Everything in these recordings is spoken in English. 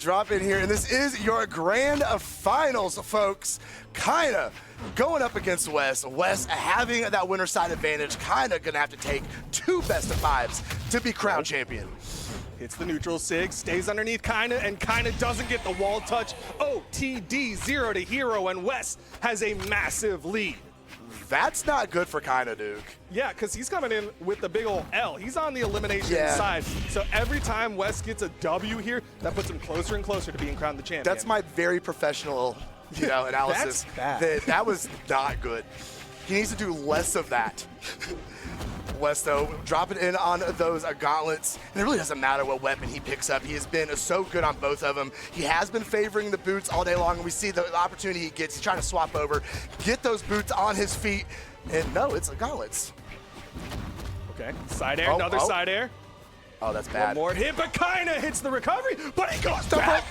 drop in here, and this is your grand finals, folks. Kyna going up against Wess. Wess having that winner side advantage. Kyna gonna have to take 2 best-of-5s to be crowned champion. Hits the neutral sig, stays underneath Kyna, and Kyna doesn't get the wall touch. OTD 0 to hero, and Wess has a massive lead. That's not good for Kyna, Duke. Yeah, because he's coming in with the big ol' L. He's on the elimination side. So every time Wess gets a W here, that puts him closer and closer to being crowned the champion. That's my very professional, analysis. That's bad. That was not good. He needs to do less of that. Wess, though, dropping in on those gauntlets. And it really doesn't matter what weapon he picks up. He has been so good on both of them. He has been favoring the boots all day long, and we see the opportunity he gets. He's trying to swap over, get those boots on his feet. And no, it's gauntlets. Okay, side air, another side air. Oh, that's bad. One more hit, but Kyna hits the recovery, but he goes back.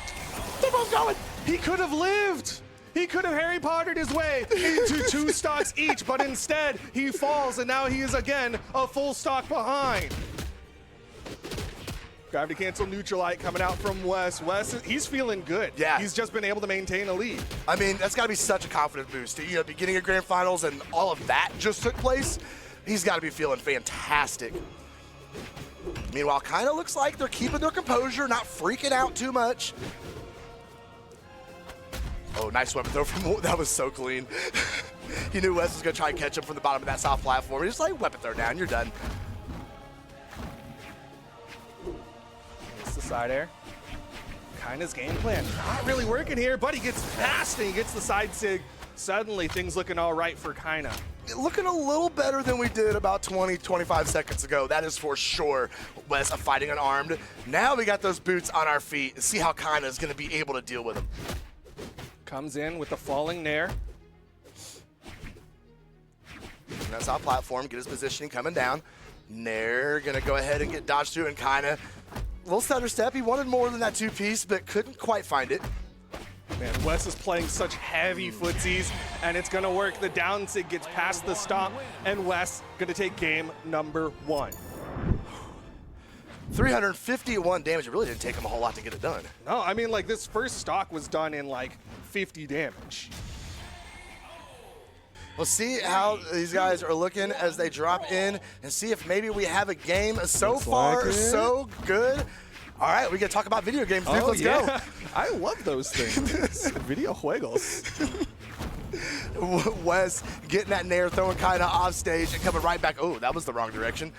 They're both going. He could have lived. He could have Harry Pottered his way into 2 stocks each, but instead he falls, and now he is again a full stock behind. Gravity cancel neutralite coming out from Wess. Wess, he's feeling good. Yeah. He's just been able to maintain a lead. I mean, that's got to be such a confidence boost. Beginning of grand finals and all of that just took place. He's got to be feeling fantastic. Meanwhile, Kyna looks like they're keeping their composure, not freaking out too much. Oh, nice weapon throw from that was so clean. He knew Wess was going to try and catch him from the bottom of that soft platform. He's just like, weapon throw down, you're done. It's the side air. Kyna's game plan not really working here, but he gets past and he gets the side sig. Suddenly, things looking all right for Kyna. Looking a little better than we did about 20, 25 seconds ago. That is for sure. Wess fighting unarmed. Now we got those boots on our feet and see how Kyna is going to be able to deal with them. Comes in with the falling nair. And that's our platform, get his positioning coming down. Nair gonna go ahead and get dodged through, and Kyna, a little stutter step. He wanted more than that 2-piece, but couldn't quite find it. Man, Wess is playing such heavy footsies, and it's gonna work. The down sig gets past the stop, and Wess gonna take game number 1. 351 damage. It really didn't take him a whole lot to get it done. No, I mean, like, this first stock was done in, like, 50 damage. We'll see how these guys are looking as they drop in and see if maybe we have a game. So far, so good. All right, we got to talk about video games, dude. Let's go. I love those things. Video juegos. Wess getting that nair, throwing Kyna off stage and coming right back. Oh, that was the wrong direction.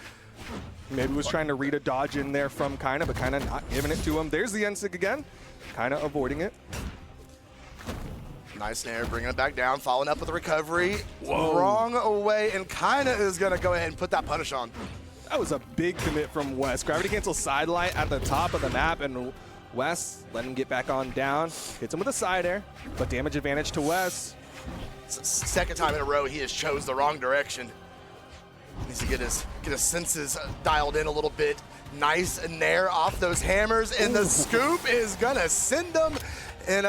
Maybe was trying to read a dodge in there from Kyna, but Kyna not giving it to him. There's the N-sig again. Kyna avoiding it. Nice nair, bringing it back down, following up with a recovery. Whoa. Wrong way, and Kyna is going to go ahead and put that punish on. That was a big commit from Wess. Gravity cancel sidelight at the top of the map, and Wess letting him get back on down. Hits him with a side air, but damage advantage to Wess. It's the second time in a row he has chose the wrong direction. Needs to get his senses dialed in a little bit. Nice nair off those hammers, and the scoop is gonna send them. And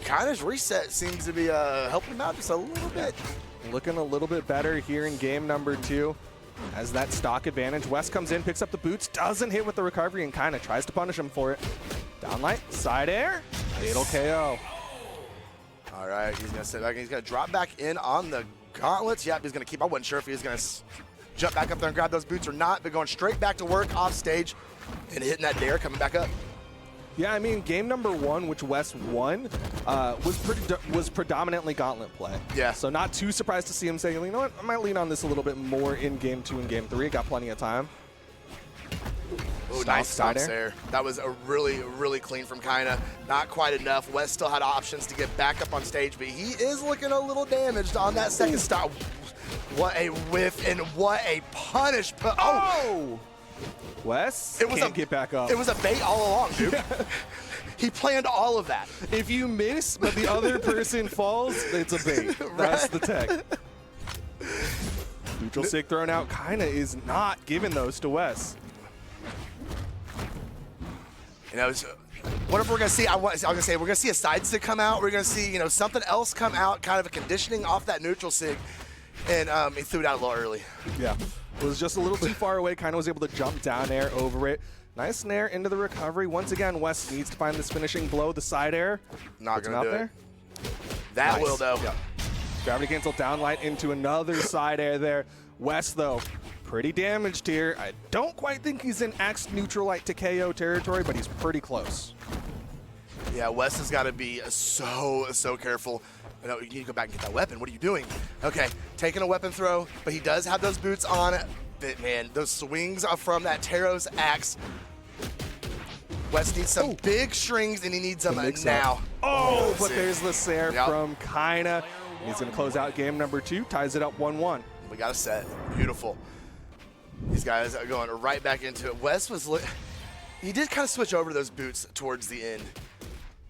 Kyna's reset seems to be helping him out just a little bit. Looking a little bit better here in game number 2. Has that stock advantage. Wess comes in, picks up the boots, doesn't hit with the recovery, and Kyna tries to punish him for it. Downlight, side air, fatal KO. All right, he's gonna sit back. He's gonna drop back in on the gauntlets. Yep, he's gonna keep. I wasn't sure if he was gonna jump back up there and grab those boots or not, but going straight back to work off stage and hitting that dare, coming back up. Yeah, I mean, game number 1, which Wess won, was predominantly gauntlet play. Yeah. So not too surprised to see him say, you know what, I might lean on this a little bit more in game 2 and game 3. Got plenty of time. Oh, nice stomps there. That was a really clean from Kyna. Not quite enough. Wess still had options to get back up on stage, but he is looking a little damaged on that second stop. What a whiff and what a punish. Oh! Wess can't get back up. It was a bait all along, dude. He planned all of that. If you miss, but the other person falls, it's a bait. That's the tech. Neutral sig thrown out. Kyna is not giving those to Wess. You know, what if we're gonna see? I was gonna say we're gonna see a side sig come out. We're gonna see something else come out, kind of a conditioning off that neutral sig, and he threw it out a little early. Yeah. was just a little too far away. Kyna was able to jump down air over it. Nice nair into the recovery. Once again, Wess needs to find this finishing blow, the side air. Not going to do there. it. That Nice. will, though. Yep. Gravity cancel downlight into another side air there. Wess, though, pretty damaged here. I don't quite think he's in Axe neutral light to KO territory, but he's pretty close. Yeah, Wess has got to be so careful. No, you need to go back and get that weapon. What are you doing? Okay, taking a weapon throw, but he does have those boots on. But man, those swings are from that Taro's axe. Wess needs some big strings, and he needs them now. Oh, but there's the Sair Yep. from Kyna. He's going to close out game number 2, ties it up 1-1. We got a set. Beautiful. These guys are going right back into it. Wess was, he did kind of switch over to those boots towards the end.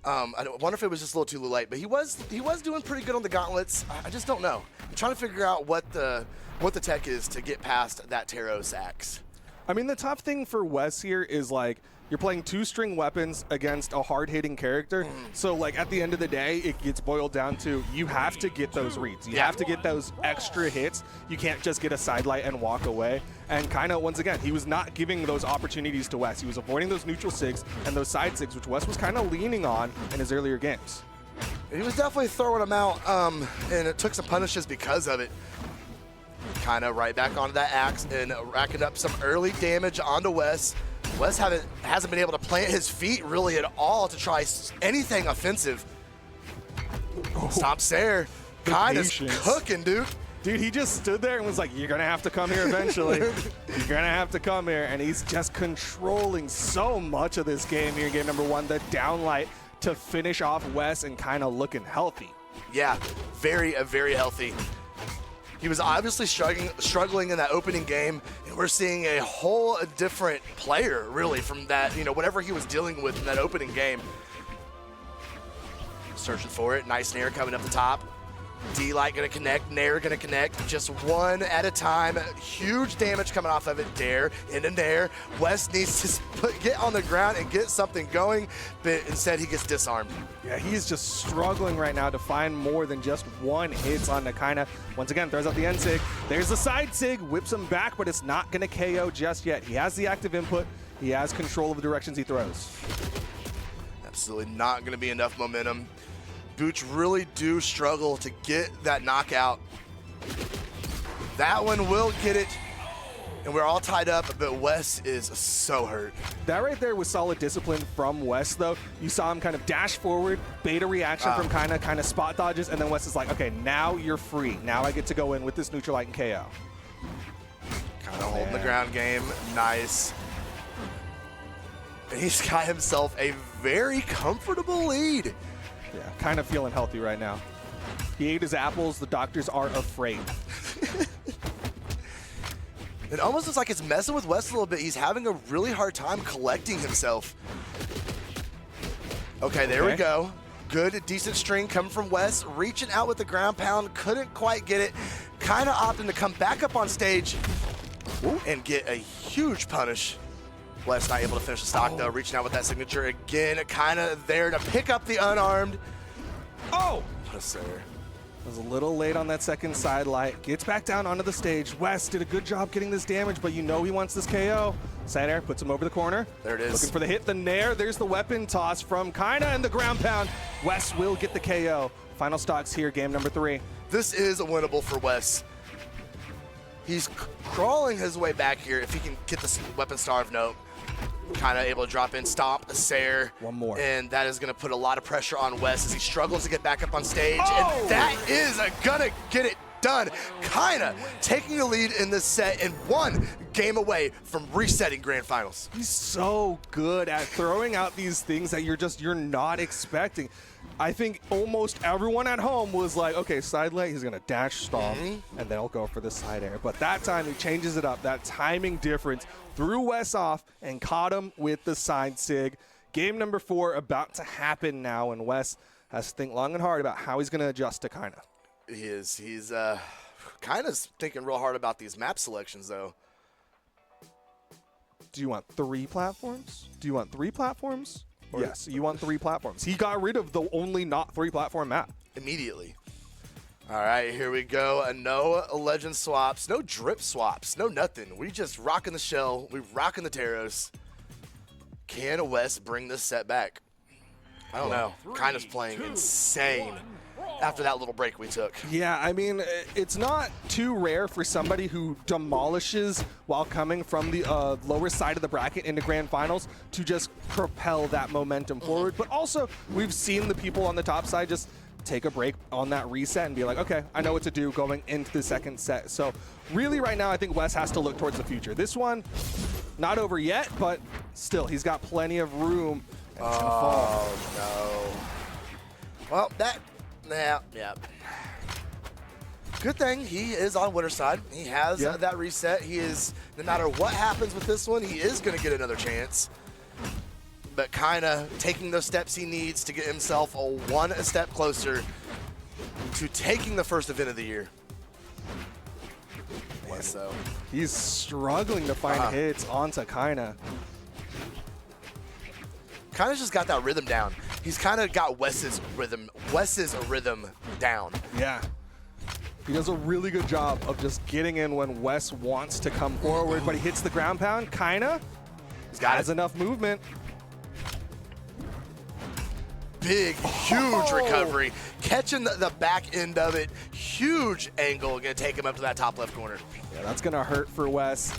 I wonder if it was just a little too late, but he was doing pretty good on the gauntlets. I just don't know. I'm trying to figure out what the tech is to get past that Taro's axe. I mean, the tough thing for Wess here is, like, you're playing 2-string weapons against a hard-hitting character. So, like, at the end of the day, it gets boiled down to you have to get those reads. You have to get those extra hits. You can't just get a sidelight and walk away. And Kyna, once again, he was not giving those opportunities to Wess. He was avoiding those neutral sigs and those side sigs, which Wess was kind of leaning on in his earlier games. He was definitely throwing them out, and it took some punishes because of it. Kyna right back onto that axe and racking up some early damage onto Wess. Wess hasn't been able to plant his feet really at all to try anything offensive. Stops there. Kyna's cooking, dude. Dude, he just stood there and was like, you're going to have to come here eventually. You're going to have to come here. And he's just controlling so much of this game here in game number 1. The downlight to finish off Wess and Kyna looking healthy. Yeah, very healthy. He was obviously struggling in that opening game, and we're seeing a whole different player, really, from that, whatever he was dealing with in that opening game. Searching for it. Nice nair coming up the top. D-Light going to connect, Nair going to connect, just one at a time. Huge damage coming off of it. Dare into Nair. Wess needs to get on the ground and get something going, but instead he gets disarmed. Yeah, he's just struggling right now to find more than just one hit on Kyna. Once again, throws out the end sig. There's the side sig, whips him back, but it's not going to KO just yet. He has the active input. He has control of the directions he throws. Absolutely not going to be enough momentum. Boots really do struggle to get that knockout. That one will get it, and we're all tied up, but Wess is so hurt. That right there was solid discipline from Wess, though. You saw him kind of dash forward, beta reaction from Kyna, kind of spot dodges, and then Wess is like, okay, now you're free. Now I get to go in with this neutral light and KO. Kind of holding the ground game. Nice. And he's got himself a very comfortable lead. Yeah, kind of feeling healthy right now. He ate his apples. The doctors are afraid. It almost looks like it's messing with Wess a little bit. He's having a really hard time collecting himself. Okay, there we go. Good, decent string coming from Wess. Reaching out with the ground pound. Couldn't quite get it. Kind of opting to come back up on stage and get a huge punish. Wess not able to finish the stock, though. Reaching out with that signature again. Kind of there to pick up the unarmed. Oh! What a sir. Was a little late on that second side light. Gets back down onto the stage. Wess did a good job getting this damage, but you know he wants this KO. Side air puts him over the corner. There it is. Looking for the hit, the nair. There's the weapon toss from Kyna and the ground pound. Wess will get the KO. Final stocks here, game number 3. This is winnable for Wess. He's crawling his way back here if he can get this weapon starve note. Kind of able to drop in, stomp, a Sair. One more. And that is going to put a lot of pressure on Wess as he struggles to get back up on stage. And that is gonna get it done. Kyna taking the lead in this set and 1 game away from resetting grand finals. He's so good at throwing out these things that you're not expecting. I think almost everyone at home was like, okay, side leg, he's going to dash stomp, and then he'll go for the side air. But that time, he changes it up. That timing difference threw Wess off and caught him with the side sig. Game number 4 about to happen now, and Wess has to think long and hard about how he's going to adjust to Kyna. He is. He's kind of thinking real hard about these map selections, though. Do you want 3 platforms? Do you want 3 platforms? Yes, you want 3 platforms. He got rid of the only not 3 platform map. Immediately. All right, here we go. No legend swaps, no drip swaps, no nothing. We just rocking the shell. We rocking the Taros. Can Wess bring this set back? I don't know. Kyna's playing insane after that little break we took. Yeah, I mean, it's not too rare for somebody who demolishes while coming from the lower side of the bracket into grand finals to just propel that momentum forward. But also, we've seen the people on the top side just take a break on that reset and be like, okay, I know what to do going into the second set. So really right now, I think Wess has to look towards the future. This one, not over yet, but still, he's got plenty of room. And it's gonna fall. No. Well, yeah. Good thing he is on winner's side. He has that reset. He is, no matter what happens with this one, he is going to get another chance. But Kyna taking those steps he needs to get himself one step closer to taking the first event of the year. So he's struggling to find hits onto Kyna. Kyna's just got that rhythm down. He's kind of got Wess's rhythm down. Yeah. He does a really good job of just getting in when Wess wants to come forward, but he hits the ground pound. Kyna has enough movement. Big, huge recovery. Catching the back end of it. Huge angle. Going to take him up to that top left corner. Yeah, that's going to hurt for Wess.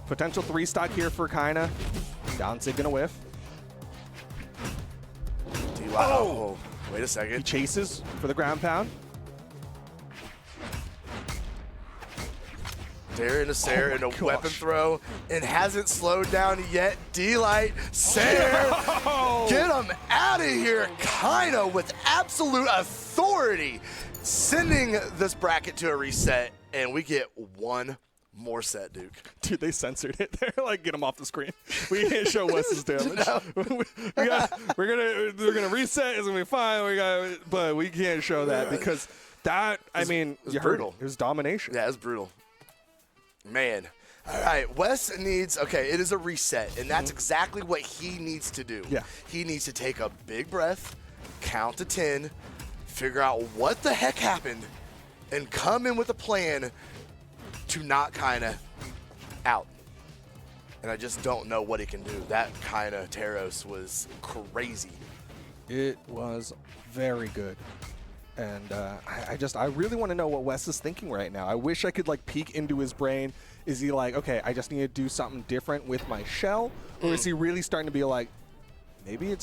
Potential 3-stock here for Kyna. Down sig going to whiff. Oh, wait a second. He chases for the ground pound. Dare into Sair and a weapon throw and hasn't slowed down yet. D-Light, Sair, get him out of here. Kyna with absolute authority sending this bracket to a reset, and we get one more set, Duke. Dude, they censored it. They're like, get him off the screen. We can't show Wess's damage. We're gonna reset. It's gonna be fine. But we can't show that because that. I mean, it was brutal. It was domination. Yeah, it was brutal. Man. All right, Wess needs, it is a reset, and that's exactly what he needs to do. Yeah. He needs to take a big breath, count to 10, figure out what the heck happened, and come in with a plan to knock Kyna out. And I just don't know what he can do. That Kyna Taros was crazy. It was very good. And I really want to know what Wess is thinking right now. I wish I could like peek into his brain. Is he like, okay, I just need to do something different with my shell? Or is he really starting to be like, maybe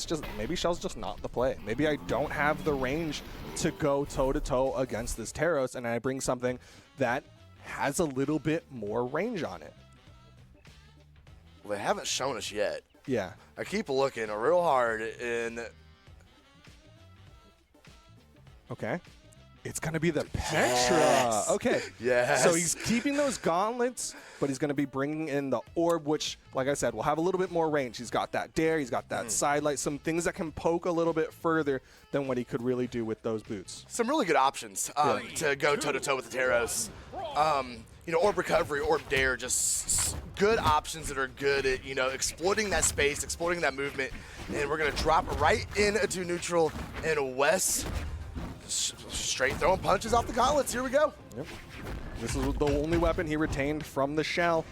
shell's just not the play. Maybe I don't have the range to go toe-to-toe against this Taros, and I bring something that has a little bit more range on it. Well, they haven't shown us yet. Yeah. I keep looking real hard, and okay. It's going to be the Petra. Yes. Okay. Yes. So he's keeping those gauntlets, but he's going to be bringing in the orb, which, like I said, will have a little bit more range. He's got that dare. He's got that side light, some things that can poke a little bit further than what he could really do with those boots. Some really good options to go toe-to-toe with the Taros. Orb recovery, orb dare, just good options that are good at, exploiting that space, exploiting that movement. And we're going to drop right into neutral, and Wess straight throwing punches off the gauntlets. Here we go. Yep. This is the only weapon he retained from the shell.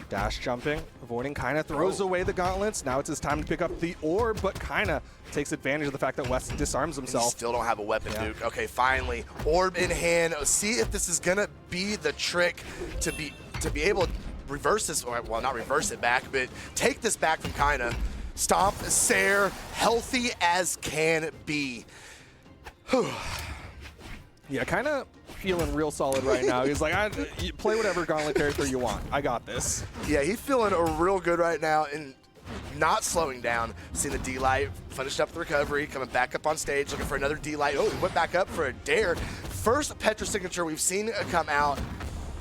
Dash jumping, avoiding Kyna, throws away the gauntlets. Now it's his time to pick up the orb, but Kyna takes advantage of the fact that Wess disarms himself. He still don't have a weapon, Duke. Okay, finally, orb in hand. See if this is gonna be the trick to be able to reverse this, well, not reverse it back, but take this back from Kyna. Stomp, Sair, healthy as can be. Yeah, kind of feeling real solid right now. He's like, you play whatever gauntlet character you want. I got this. Yeah, he's feeling real good right now and not slowing down. Seeing the D-Light, finished up the recovery, coming back up on stage, looking for another D-Light. Oh, he went back up for a dare. First Petra signature we've seen come out,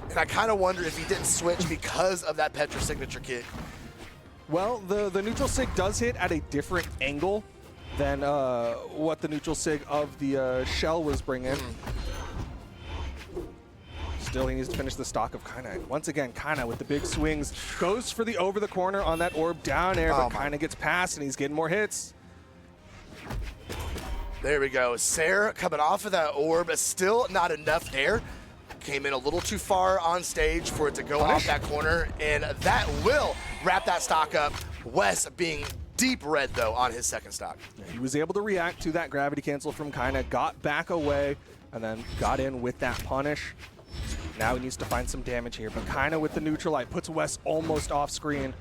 and I kind of wonder if he didn't switch because of that Petra signature kit. Well, the neutral sig does hit at a different angle than what the neutral sig of the shell was bringing. Still, he needs to finish the stock of Kyna. Once again, Kyna with the big swings goes for the over the corner on that orb down air, but Kyna gets past and he's getting more hits. There we go. Sarah coming off of that orb, but still not enough there. Came in a little too far on stage for it to go off that corner, and that will wrap that stock up. Wess being deep red, though, on his second stock. Yeah, he was able to react to that gravity cancel from Kyna, got back away, and then got in with that punish. Now he needs to find some damage here, but Kyna with the neutral light puts Wess almost off screen.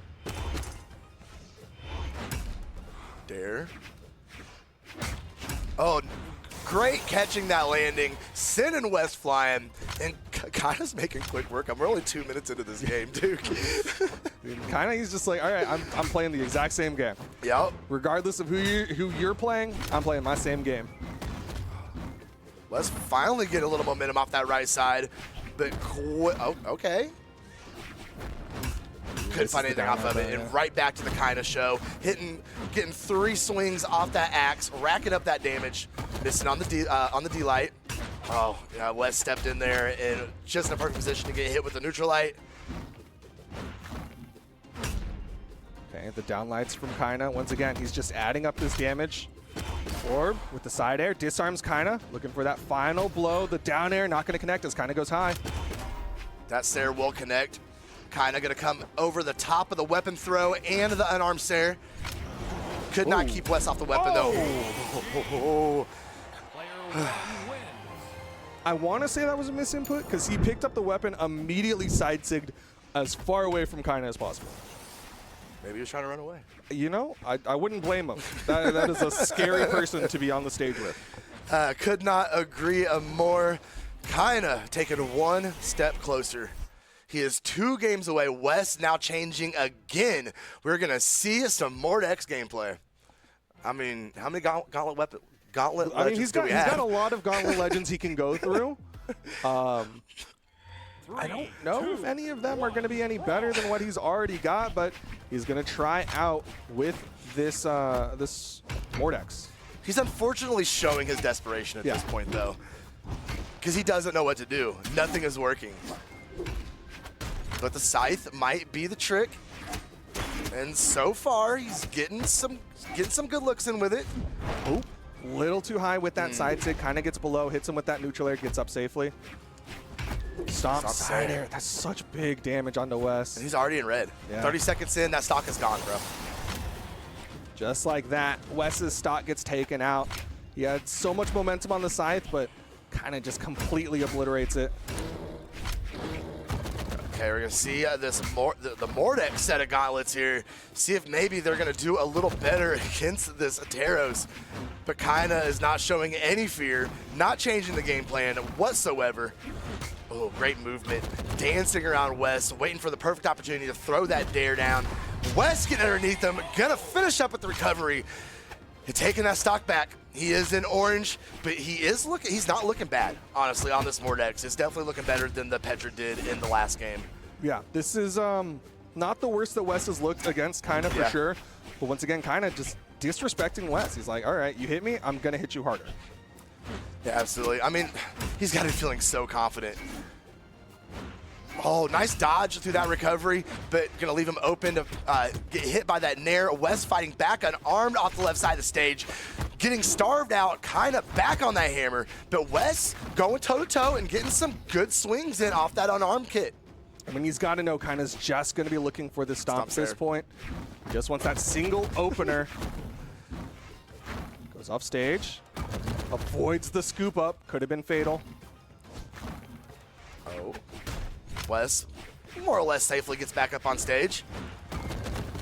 Dare. Oh, great catching that landing, sending Wess flying, and Kyna's making quick work. We're only 2 minutes into this game, dude. Kyna, he's just like, all right, I'm playing the exact same game. Yep. Regardless of who you're playing, I'm playing my same game. Let's finally get a little momentum off that right side, but oh, okay. Couldn't find anything off of it, and right back to the Kyna show. Getting 3 swings off that axe, racking up that damage, missing on the D light. Oh, yeah, Wess stepped in there and just in a perfect position to get hit with the neutral light. Okay, the down lights from Kyna. Once again, he's just adding up this damage. Orb with the side air, disarms Kyna, looking for that final blow. The down air not going to connect as Kyna goes high. That Sair will connect. Kyna going to come over the top of the weapon throw and the unarmed Sair. Could not keep Wess off the weapon, though. I want to say that was a misinput because he picked up the weapon, immediately side-sigged as far away from Kyna as possible. Maybe he was trying to run away. You know, I wouldn't blame him. That is a scary person to be on the stage with. Could not agree more. Kyna taking 1 step closer. He is 2 games away. Wess now changing again. We're going to see some more X gameplay. I mean, how many gauntlet legends do we have? He's got a lot of gauntlet legends he can go through. I don't know if any of them are going to be any better than what he's already got, but he's going to try out with this this Mordex. He's unfortunately showing his desperation at this point, though, because he doesn't know what to do. Nothing is working. But the scythe might be the trick, and so far he's getting some good looks in with it. Oh, little too high with that side sig. Kind of gets below, hits him with that neutral air, gets up safely. Stomp side air. That's such big damage onto Wess. And he's already in red. Yeah. 30 seconds in, that stock is gone, bro. Just like that, Wess's stock gets taken out. He had so much momentum on the scythe, but kind of just completely obliterates it. Okay, we're going to see the Mordex set of gauntlets here. See if maybe they're going to do a little better against this Ateros. But Kyna is not showing any fear, not changing the game plan whatsoever. Oh, great movement. Dancing around Wess, waiting for the perfect opportunity to throw that dare down. Wess getting underneath him, going to finish up with the recovery. He's taking that stock back. He is in orange, but he's not looking bad, honestly, on this Mordex. It's definitely looking better than the Petra did in the last game. Yeah, this is not the worst that Wess has looked against Kyna for sure. But once again, Kyna just disrespecting Wess. He's like, all right, you hit me, I'm going to hit you harder. Yeah, absolutely. I mean, he's got to be feeling so confident. Oh, nice dodge through that recovery, but going to leave him open to get hit by that Nair. Wess fighting back unarmed off the left side of the stage, getting starved out, kind of back on that hammer. But Wess going toe-to-toe and getting some good swings in off that unarmed kit. I mean, he's got to know Kyna's just going to be looking for the stomp at this point. Just wants that single opener. Goes off stage. Avoids the scoop up. Could have been fatal. Oh. Wess more or less safely gets back up on stage.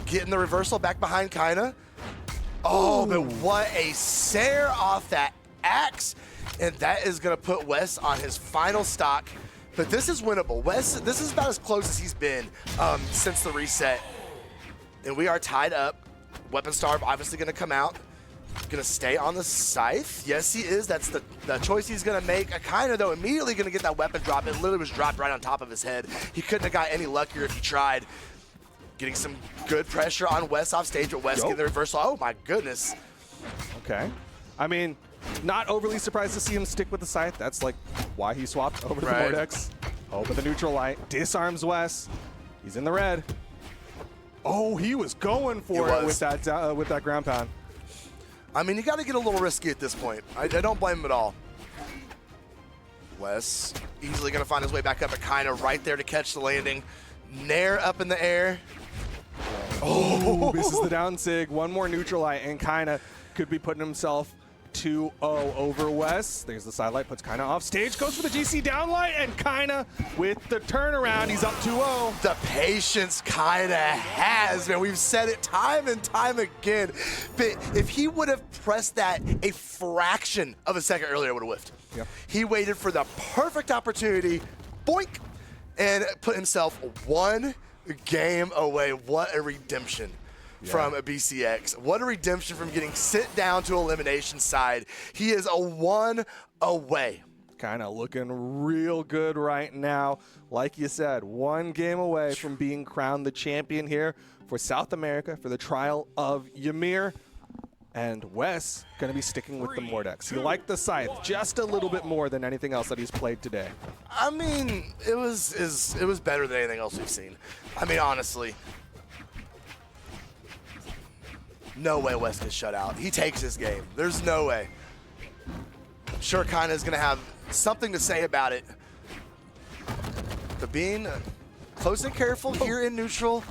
Getting the reversal back behind Kyna. Oh, but what a Sair off that axe. And that is going to put Wess on his final stock. But this is winnable. Wess, this is about as close as he's been since the reset. And we are tied up. Weapon Starve obviously going to come out. Going to stay on the scythe. Yes, he is. That's the choice he's going to make. Kyna, though, immediately going to get that weapon drop. It literally was dropped right on top of his head. He couldn't have got any luckier if he tried. Getting some good pressure on Wess off stage, but Wess getting the reversal. Oh, my goodness. Okay. I mean, not overly surprised to see him stick with the scythe. That's like why he swapped over to the Mordex. Oh, but the neutral light disarms Wess. He's in the red. Oh, he was going for it with that ground pound. I mean, you got to get a little risky at this point. I don't blame him at all. Wess easily going to find his way back up at Kyna right there to catch the landing. Nair up in the air. Oh, misses the down sig. One more neutral light, and Kyna could be putting himself 2-0 over Wess. There's the sidelight, puts Kyna off stage, goes for the GC downlight, and Kyna with the turnaround. He's up 2-0. The patience Kyna has, man. We've said it time and time again. But if he would have pressed that a fraction of a second earlier, it would have whiffed. Yep. He waited for the perfect opportunity, boink, and put himself one game away. What a redemption. Yeah. From a BCX. What a redemption from getting sent down to elimination side. He is a 1 away. Kind of looking real good right now. Like you said, 1 game away from being crowned the champion here for South America for the Trial of Ymir. And Wess going to be sticking with the Mordex. He liked the Scythe just a little bit more than anything else that he's played today. I mean, it was better than anything else we've seen. I mean, honestly. No way Wess gets shut out. He takes this game. There's no way. I'm sure Kyna is going to have something to say about it. But being close and careful here in neutral.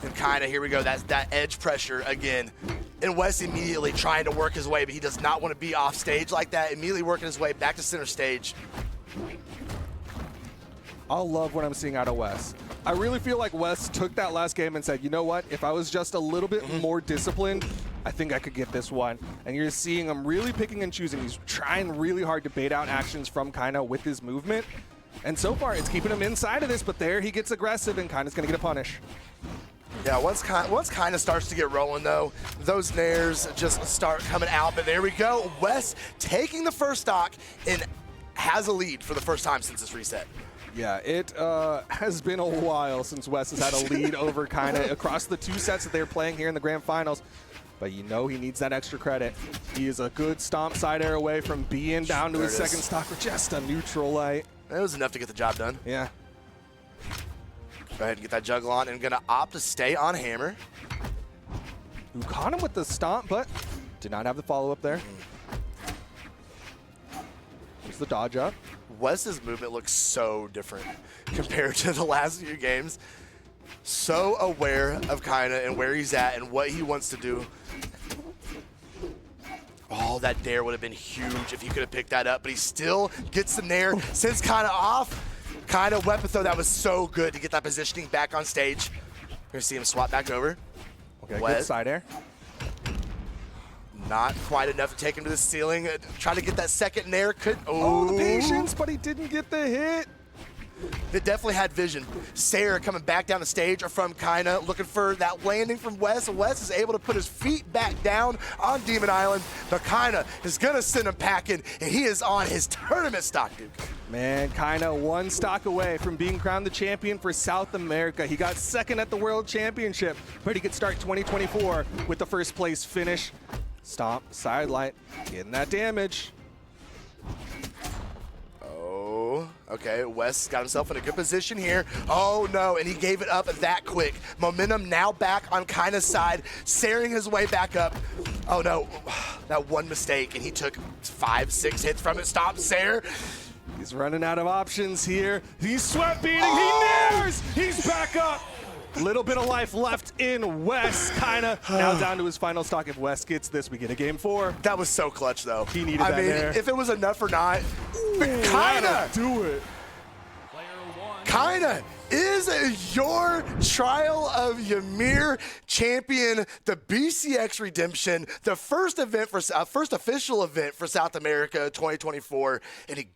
And Kyna, here we go. That's that edge pressure again. And Wess immediately trying to work his way, but he does not want to be off stage like that. Immediately working his way back to center stage. I love what I'm seeing out of Wess. I really feel like Wess took that last game and said, you know what, if I was just a little bit more disciplined, I think I could get this one. And you're seeing him really picking and choosing. He's trying really hard to bait out actions from Kyna with his movement. And so far, it's keeping him inside of this, but there he gets aggressive, and Kyna's going to get a punish. Yeah, once Kyna starts to get rolling, though, those nairs just start coming out. But there we go. Wess taking the first stock and has a lead for the first time since this reset. Yeah, it has been a while since Wess has had a lead over Kyna across the 2 sets that they're playing here in the grand finals. But you know he needs that extra credit. He is a good stomp side air away from being down to his second stock with just a neutral light. It was enough to get the job done. Yeah. Go ahead and get that juggle on, and gonna opt to stay on hammer. Who caught him with the stomp, but did not have the follow-up there. Here's the dodge up. Wess's movement looks so different compared to the last few games. So aware of Kyna and where he's at and what he wants to do. Oh, that dare would have been huge if he could have picked that up, but he still gets the nair, sends Kyna off. Kyna weapon throw, that was so good to get that positioning back on stage. We're gonna see him swap back over. Okay, good side air. Not quite enough to take him to the ceiling. Try to get that second nair. Oh, the patience, but he didn't get the hit. It definitely had vision. Sarah coming back down the stage from Kyna, looking for that landing from Wess. Wess is able to put his feet back down on Demon Island, but Kyna is gonna send him packing, and he is on his tournament stock, Duke. Man, Kyna 1 stock away from being crowned the champion for South America. He got second at the World Championship. Pretty good start 2024 with the first place finish. Stomp, side light, getting that damage. Okay, Wess got himself in a good position here. Oh no, and he gave it up that quick. Momentum now back on Kyna's side, saring his way back up. Oh no, that one mistake, and he took 5-6 hits from it. Stop, Sair. He's running out of options here. He's sweat beating, he nairs! He's back up. Little bit of life left in Wess. Kyna now down to his final stock. If Wess gets this, we get a game 4. That was so clutch, though. He needed that there. If it was enough or not. But Kyna! Do it. Kyna is your Trial of Ymir champion, the BCX Redemption, the first event for first official event for South America 2024, and he